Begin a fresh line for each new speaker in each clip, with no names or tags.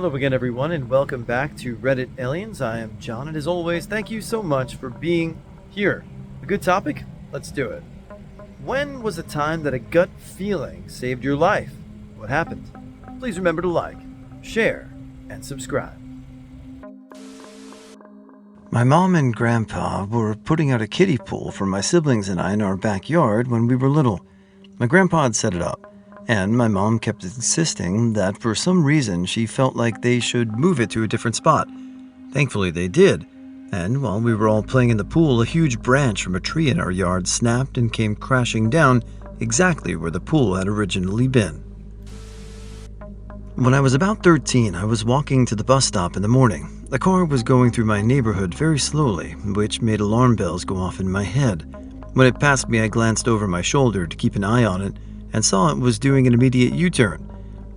Hello again, everyone, and welcome back to Reddit Aliens. I am John, and as always, thank you so much for being here. A good topic? Let's do it. When was a time that a gut feeling saved your life? What happened? Please remember to like, share, and subscribe.
My mom and grandpa were putting out a kiddie pool for my siblings and I in our backyard when we were little. My grandpa had set it up, and my mom kept insisting that for some reason she felt like they should move it to a different spot. Thankfully they did, and while we were all playing in the pool, a huge branch from a tree in our yard snapped and came crashing down exactly where the pool had originally been. When I was about 13, I was walking to the bus stop in the morning. The car was going through my neighborhood very slowly, which made alarm bells go off in my head. When it passed me, I glanced over my shoulder to keep an eye on it and saw it was doing an immediate U-turn.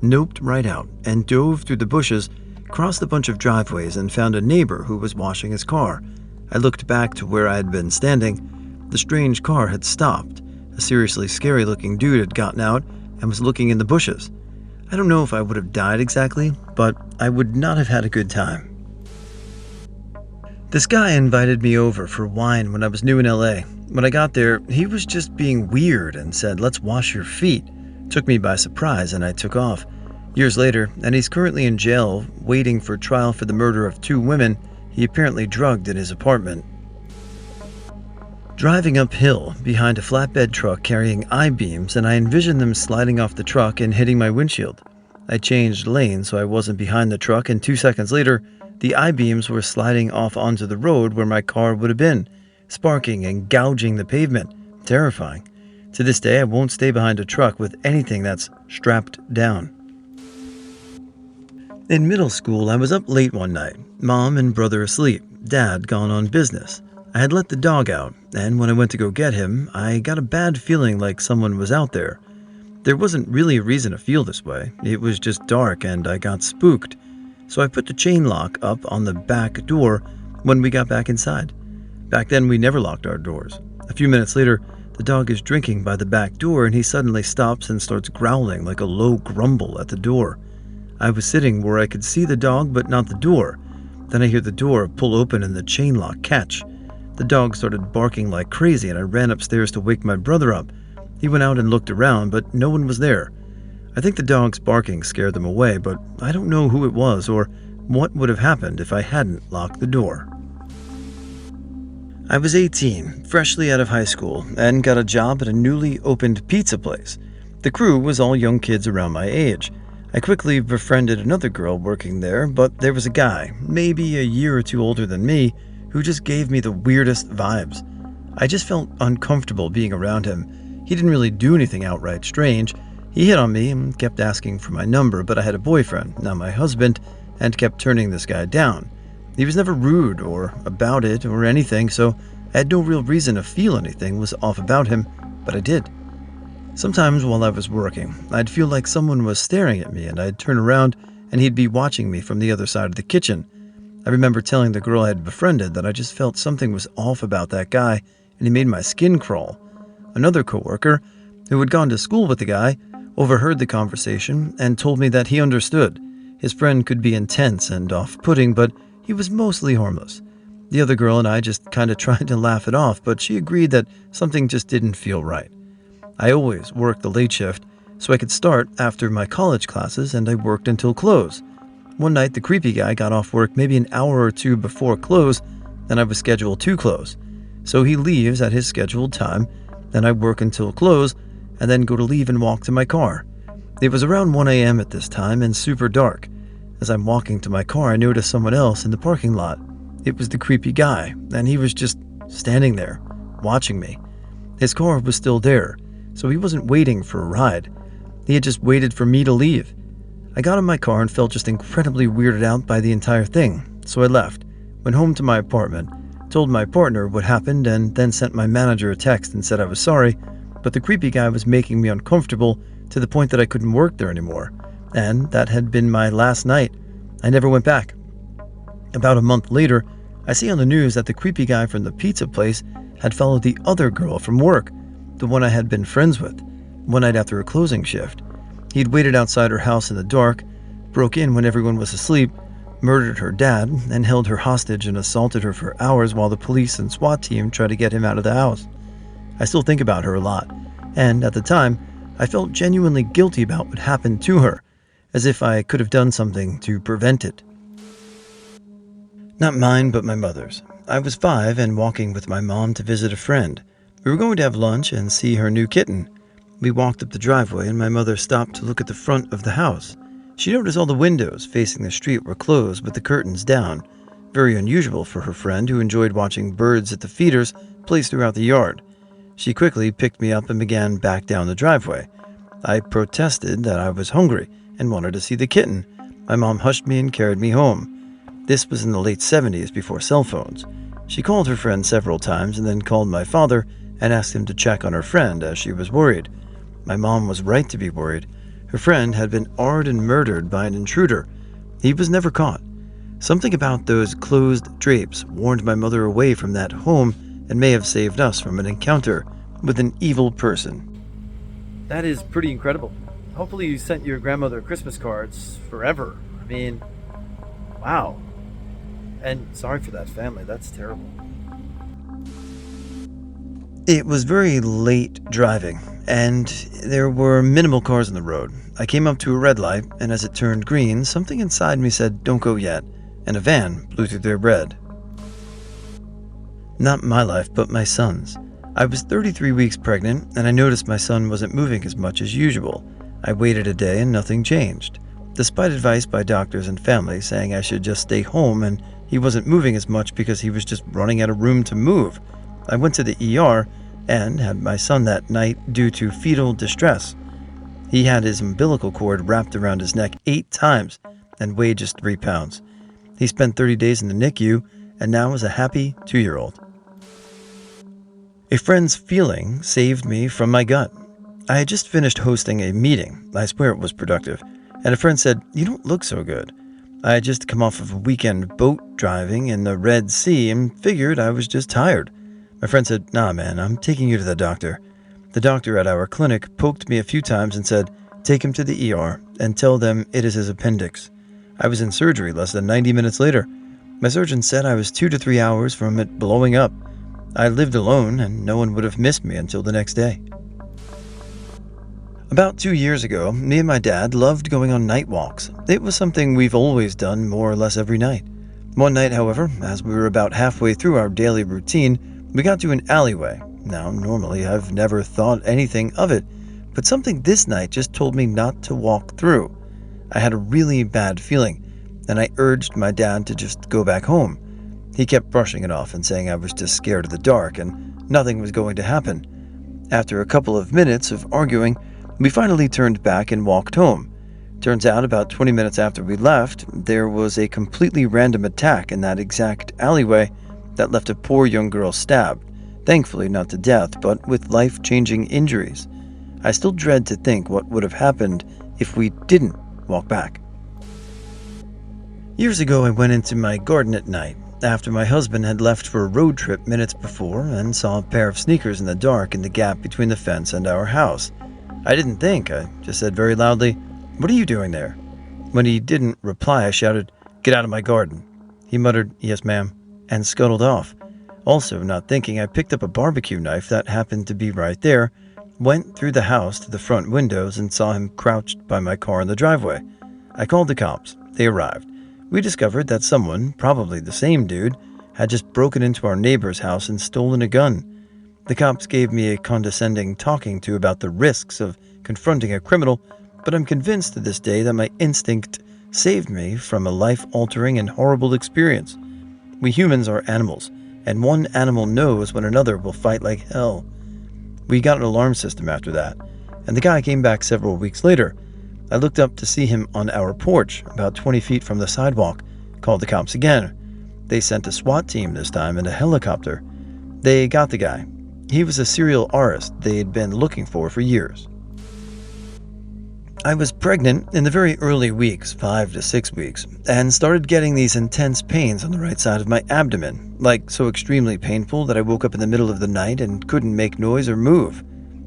Noped right out and dove through the bushes, crossed a bunch of driveways, and found a neighbor who was washing his car. I looked back to where I had been standing. The strange car had stopped. A seriously scary-looking dude had gotten out and was looking in the bushes. I don't know if I would have died exactly, but I would not have had a good time. This guy invited me over for wine when I was new in LA. When I got there, he was just being weird and said, "Let's wash your feet." Took me by surprise and I took off. Years later, and he's currently in jail waiting for trial for the murder of 2 women he apparently drugged in his apartment. Driving uphill behind a flatbed truck carrying I-beams, and I envisioned them sliding off the truck and hitting my windshield. I changed lanes so I wasn't behind the truck, and 2 seconds later, the I-beams were sliding off onto the road where my car would have been, sparking and gouging the pavement. Terrifying. To this day, I won't stay behind a truck with anything that's strapped down. In middle school, I was up late one night, mom and brother asleep, dad gone on business. I had let the dog out, and when I went to go get him, I got a bad feeling like someone was out there. There wasn't really a reason to feel this way. It was just dark and I got spooked. So I put the chain lock up on the back door when we got back inside. Back then, we never locked our doors. A few minutes later, the dog is drinking by the back door and he suddenly stops and starts growling like a low grumble at the door. I was sitting where I could see the dog but not the door. Then I hear the door pull open and the chain lock catch. The dog started barking like crazy and I ran upstairs to wake my brother up. He went out and looked around, but no one was there. I think the dog's barking scared them away, but I don't know who it was or what would have happened if I hadn't locked the door. I was 18, freshly out of high school, and got a job at a newly opened pizza place. The crew was all young kids around my age. I quickly befriended another girl working there, but there was a guy, maybe a year or 2 older than me, who just gave me the weirdest vibes. I just felt uncomfortable being around him. He didn't really do anything outright strange. He hit on me and kept asking for my number, but I had a boyfriend, now my husband, and kept turning this guy down. He was never rude or about it or anything, so I had no real reason to feel anything was off about him, but I did. Sometimes while I was working, I'd feel like someone was staring at me and I'd turn around and he'd be watching me from the other side of the kitchen. I remember telling the girl I had befriended that I just felt something was off about that guy and he made my skin crawl. Another coworker, who had gone to school with the guy, overheard the conversation and told me that he understood. His friend could be intense and off-putting, but he was mostly harmless. The other girl and I just kind of tried to laugh it off, but she agreed that something just didn't feel right. I always worked the late shift, so I could start after my college classes, and I worked until close. One night, the creepy guy got off work maybe an hour or 2 before close, and I was scheduled to close. So he leaves at his scheduled time, then I work until close, and then go to leave and walk to my car. It was around 1 a.m. at this time and super dark. As I'm walking to my car, I noticed someone else in the parking lot. It was the creepy guy, and he was just standing there, watching me. His car was still there, so he wasn't waiting for a ride. He had just waited for me to leave. I got in my car and felt just incredibly weirded out by the entire thing, so I left, went home to my apartment, told my partner what happened, and then sent my manager a text and said I was sorry, but the creepy guy was making me uncomfortable to the point that I couldn't work there anymore, and that had been my last night. I never went back. About a month later, I see on the news that the creepy guy from the pizza place had followed the other girl from work, the one I had been friends with, one night after a closing shift. He'd waited outside her house in the dark, broke in when everyone was asleep, murdered her dad, and held her hostage and assaulted her for hours while the police and SWAT team tried to get him out of the house. I still think about her a lot, and at the time, I felt genuinely guilty about what happened to her, as if I could have done something to prevent it. Not mine, but my mother's. I was 5 and walking with my mom to visit a friend. We were going to have lunch and see her new kitten. We walked up the driveway and my mother stopped to look at the front of the house. She noticed all the windows facing the street were closed with the curtains down, very unusual for her friend who enjoyed watching birds at the feeders placed throughout the yard. She quickly picked me up and began back down the driveway. I protested that I was hungry and wanted to see the kitten. My mom hushed me and carried me home. This was in the late 70s before cell phones. She called her friend several times and then called my father and asked him to check on her friend as she was worried. My mom was right to be worried. Her friend had been arred and murdered by an intruder. He was never caught. Something about those closed drapes warned my mother away from that home and may have saved us from an encounter with an evil person.
That is pretty incredible. Hopefully you sent your grandmother Christmas cards forever. I mean, wow. And sorry for that family. That's terrible.
It was very late driving, and there were minimal cars on the road. I came up to a red light, and as it turned green, something inside me said, "Don't go yet," and a van blew through their red. Not my life, but my son's. I was 33 weeks pregnant, and I noticed my son wasn't moving as much as usual. I waited a day and nothing changed. Despite advice by doctors and family saying I should just stay home and he wasn't moving as much because he was just running out of room to move, I went to the ER and had my son that night due to fetal distress. He had his umbilical cord wrapped around his neck 8 times and weighed just 3 pounds. He spent 30 days in the NICU and now is a happy 2-year-old. A friend's feeling saved me from my gut. I had just finished hosting a meeting. I swear it was productive. And a friend said, "You don't look so good." I had just come off of a weekend boat driving in the Red Sea and figured I was just tired. My friend said, "Nah, man, I'm taking you to the doctor." The doctor at our clinic poked me a few times and said, "Take him to the ER and tell them it is his appendix." I was in surgery less than 90 minutes later. My surgeon said I was 2 to 3 hours from it blowing up. I lived alone and no one would have missed me until the next day. About 2 years ago, me and my dad loved going on night walks. It was something we've always done more or less every night. One night, however, as we were about halfway through our daily routine, we got to an alleyway. Now, normally I've never thought anything of it, but something this night just told me not to walk through. I had a really bad feeling, and I urged my dad to just go back home. He kept brushing it off and saying I was just scared of the dark and nothing was going to happen. After a couple of minutes of arguing, we finally turned back and walked home. Turns out about 20 minutes after we left, there was a completely random attack in that exact alleyway that left a poor young girl stabbed, thankfully not to death, but with life-changing injuries. I still dread to think what would have happened if we didn't walk back. Years ago, I went into my garden at night after my husband had left for a road trip minutes before and saw a pair of sneakers in the dark in the gap between the fence and our house. I didn't think. I just said very loudly, "What are you doing there?" When he didn't reply, I shouted, "Get out of my garden." He muttered, "Yes, ma'am," and scuttled off. Also, not thinking, I picked up a barbecue knife that happened to be right there, went through the house to the front windows and saw him crouched by my car in the driveway. I called the cops. They arrived. We discovered that someone, probably the same dude, had just broken into our neighbor's house and stolen a gun. The cops gave me a condescending talking to about the risks of confronting a criminal, but I'm convinced to this day that my instinct saved me from a life-altering and horrible experience. We humans are animals, and one animal knows when another will fight like hell. We got an alarm system after that, and the guy came back several weeks later. I looked up to see him on our porch, about 20 feet from the sidewalk, called the cops again. They sent a SWAT team this time and a helicopter. They got the guy. He was a serial artist they'd been looking for years. I was pregnant in the very early weeks, 5 to 6 weeks, and started getting these intense pains on the right side of my abdomen, like so extremely painful that I woke up in the middle of the night and couldn't make noise or move.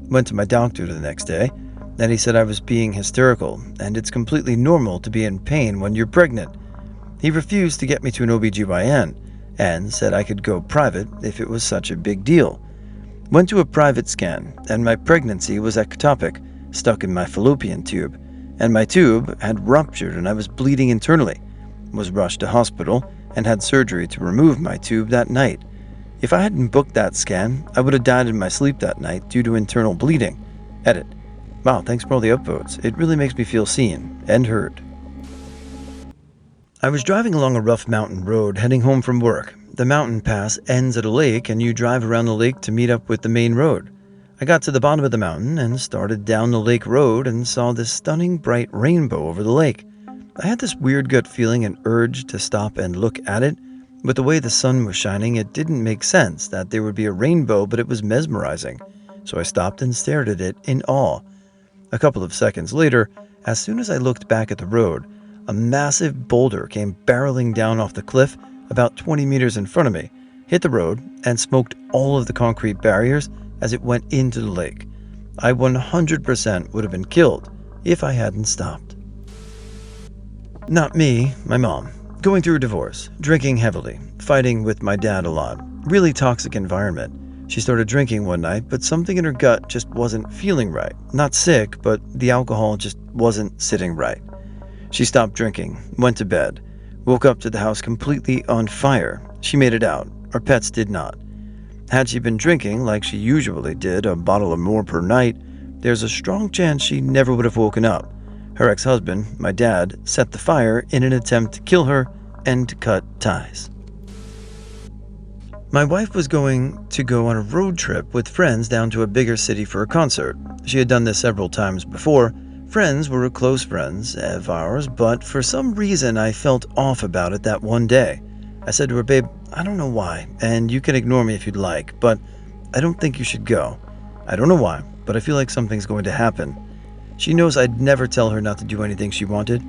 Went to my doctor the next day. Then he said I was being hysterical, and it's completely normal to be in pain when you're pregnant. He refused to get me to an OBGYN, and said I could go private if it was such a big deal. Went to a private scan, and my pregnancy was ectopic, stuck in my fallopian tube, and my tube had ruptured and I was bleeding internally. Was rushed to hospital and had surgery to remove my tube that night. If I hadn't booked that scan, I would have died in my sleep that night due to internal bleeding. Edit. Wow, thanks for all the upvotes. It really makes me feel seen and heard. I was driving along a rough mountain road heading home from work. The mountain pass ends at a lake and you drive around the lake to meet up with the main road. I got to the bottom of the mountain and started down the lake road and saw this stunning bright rainbow over the lake. I had this weird gut feeling and urge to stop and look at it. With the way the sun was shining, it didn't make sense that there would be a rainbow, but it was mesmerizing. So I stopped and stared at it in awe. A couple of seconds later, as soon as I looked back at the road, a massive boulder came barreling down off the cliff about 20 meters in front of me, hit the road, and smoked all of the concrete barriers as it went into the lake. I 100% would have been killed if I hadn't stopped. Not me, my mom. Going through a divorce, drinking heavily, fighting with my dad a lot, really toxic environment. She started drinking one night, but something in her gut just wasn't feeling right. Not sick, but the alcohol just wasn't sitting right. She stopped drinking, went to bed, woke up to the house completely on fire. She made it out. Our pets did not. Had she been drinking like she usually did, a bottle or more per night, there's a strong chance she never would have woken up. Her ex-husband, my dad, set the fire in an attempt to kill her and to cut ties. My wife was going to go on a road trip with friends down to a bigger city for a concert. She had done this several times before. Friends were close friends of ours, but for some reason I felt off about it that one day. I said to her, "Babe, I don't know why, and you can ignore me if you'd like, but I don't think you should go. I don't know why, but I feel like something's going to happen." She knows I'd never tell her not to do anything she wanted.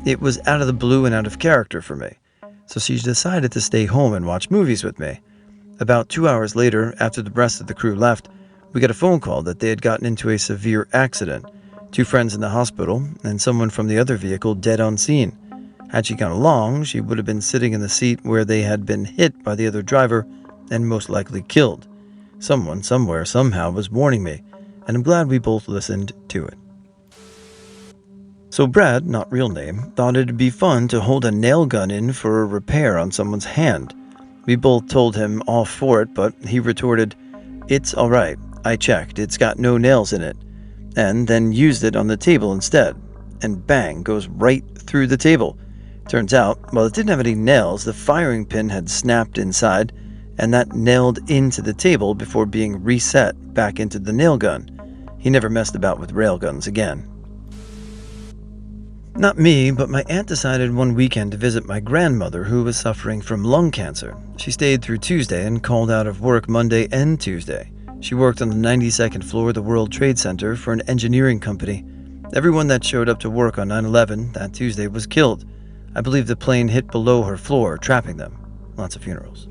It was out of the blue and out of character for me. So she decided to stay home and watch movies with me. About 2 hours later, after the rest of the crew left, we got a phone call that they had gotten into a severe accident. 2 friends in the hospital, and someone from the other vehicle dead on scene. Had she gone along, she would have been sitting in the seat where they had been hit by the other driver and most likely killed. Someone, somewhere, somehow was warning me, and I'm glad we both listened to it. So Brad, not real name, thought it'd be fun to hold a nail gun in for a repair on someone's hand. We both told him off for it, but he retorted, "It's alright, I checked, it's got no nails in it," and then used it on the table instead. And bang, goes right through the table. Turns out, while it didn't have any nails, the firing pin had snapped inside, and that nailed into the table before being reset back into the nail gun. He never messed about with railguns again. Not me, but my aunt decided one weekend to visit my grandmother who was suffering from lung cancer. She stayed through Tuesday and called out of work Monday and Tuesday. She worked on the 92nd floor of the World Trade Center for an engineering company. Everyone that showed up to work on 9/11 that Tuesday was killed. I believe the plane hit below her floor, trapping them. Lots of funerals.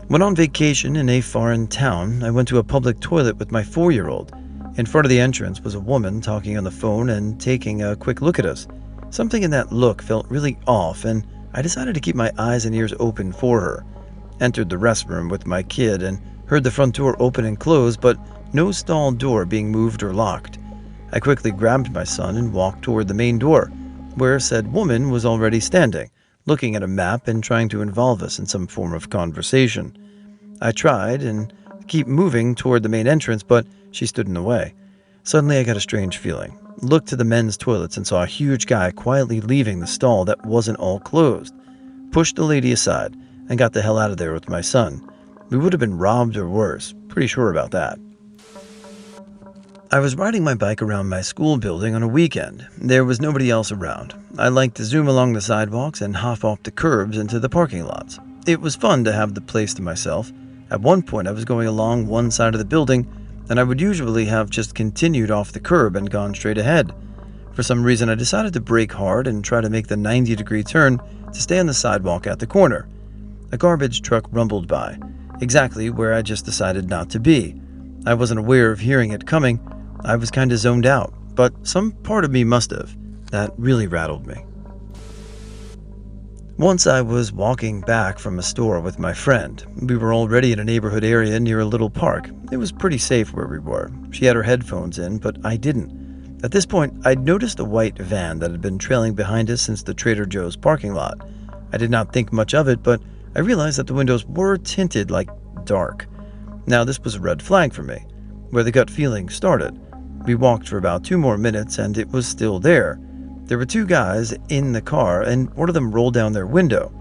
When on vacation in a foreign town, I went to a public toilet with my 4-year-old. In front of the entrance was a woman talking on the phone and taking a quick look at us. Something in that look felt really off, and I decided to keep my eyes and ears open for her. Entered the restroom with my kid and heard the front door open and close, but no stall door being moved or locked. I quickly grabbed my son and walked toward the main door, where said woman was already standing, looking at a map and trying to involve us in some form of conversation. I tried and keep moving toward the main entrance, but she stood in the way. Suddenly I got a strange feeling. Looked to the men's toilets and saw a huge guy quietly leaving the stall that wasn't all closed. Pushed the lady aside and got the hell out of there with my son. We would have been robbed or worse, pretty sure about that. I was riding my bike around my school building on a weekend. There was nobody else around. I liked to zoom along the sidewalks and hop off the curbs into the parking lots. It was fun to have the place to myself. At one point I was going along one side of the building, and I would usually have just continued off the curb and gone straight ahead. For some reason I decided to brake hard and try to make the 90-degree turn to stay on the sidewalk at the corner. A garbage truck rumbled by, exactly where I just decided not to be. I wasn't aware of hearing it coming, I was kinda zoned out, but some part of me must have. That really rattled me. Once I was walking back from a store with my friend. We were already in a neighborhood area near a little park. It was pretty safe where we were. She had her headphones in, but I didn't. At this point, I'd noticed a white van that had been trailing behind us since the Trader Joe's parking lot. I did not think much of it, but I realized that the windows were tinted like dark. Now, this was a red flag for me, where the gut feeling started. We walked for about 2 more minutes and it was still there. There were 2 guys in the car and one of them rolled down their window.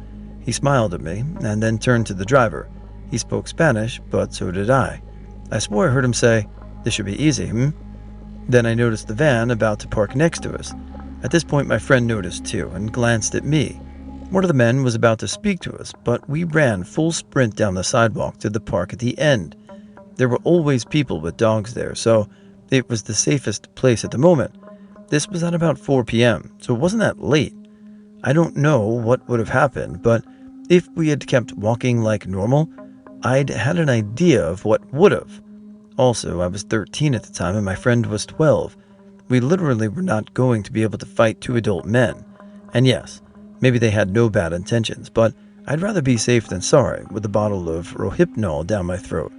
He smiled at me and then turned to the driver. He spoke Spanish, but so did I. I swore I heard him say, "This should be easy, hmm?" Then I noticed the van about to park next to us. At this point, my friend noticed too and glanced at me. One of the men was about to speak to us, but we ran full sprint down the sidewalk to the park at the end. There were always people with dogs there, so it was the safest place at the moment. This was at about 4 p.m., so it wasn't that late. I don't know what would have happened, but if we had kept walking like normal, I'd had an idea of what would have. Also, I was 13 at the time and my friend was 12. We literally were not going to be able to fight 2 adult men. And yes, maybe they had no bad intentions, but I'd rather be safe than sorry with a bottle of Rohypnol down my throat.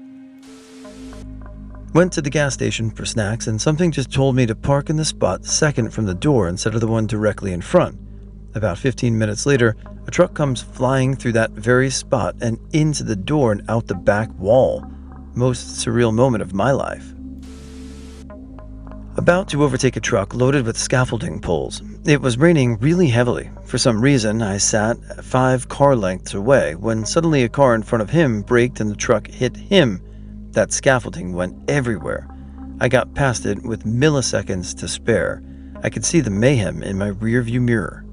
Went to the gas station for snacks and something just told me to park in the spot second from the door instead of the one directly in front. About 15 minutes later, a truck comes flying through that very spot and into the door and out the back wall. Most surreal moment of my life. About to overtake a truck loaded with scaffolding poles. It was raining really heavily. For some reason, I sat 5 car lengths away when suddenly a car in front of him braked and the truck hit him. That scaffolding went everywhere. I got past it with milliseconds to spare. I could see the mayhem in my rearview mirror.